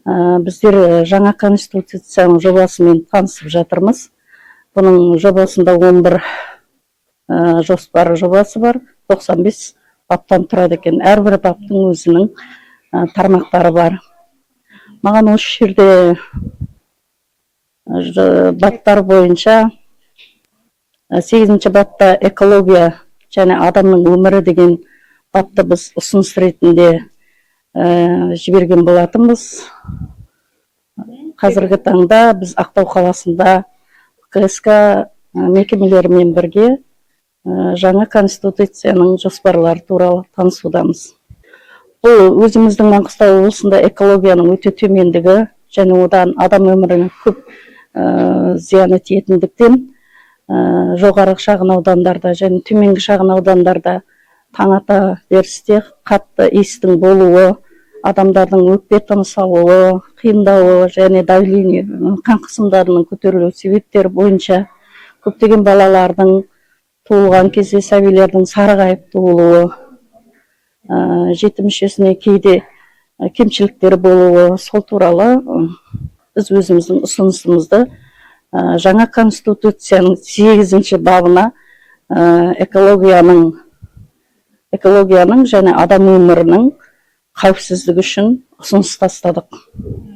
Біздер жаңа конституцияның жобасымен танысып жатырмыз. Бұның жобасында 11 жоспар жобасы бар, 95 баптан тұрады екен. Әрбір баптың өзінің тармақтары бар. Маған осы жерде баптар бойынша 8-ші бапта экология және адамның өмірі деген бапты біз ұсыныс ретінде жіберген болатынбыз. Қазіргі таңда біз Ақтау қаласында КСК мекемелерімен бірге жаңа конституцияның жоспарлары туралы танысудамыз. Бұл өзіміздің Маңғыстау облысында экологияның өте төмендігі және одан адам өміріне көп зияны тиетіндіктен жоғары шағын аудандарда және төменгі шағын аудандарда таңата берісте қатты иістің болуы, адамдардың өкпе тыныс алуы, қиындауы және давление, қан қысымдарының көтерілу себептері бойынша көптеген балалардың туылған кезде сәбилердің сарғайып туылуы, жеті мүшесіне кейде кемшіліктері болуы, сол туралы біз өзіміздің ұсынысымызды жаңа конституцияның 8-ші бабына экологияның және адам өмірінің қауіпсіздігі үшін ұсыныс тастадық.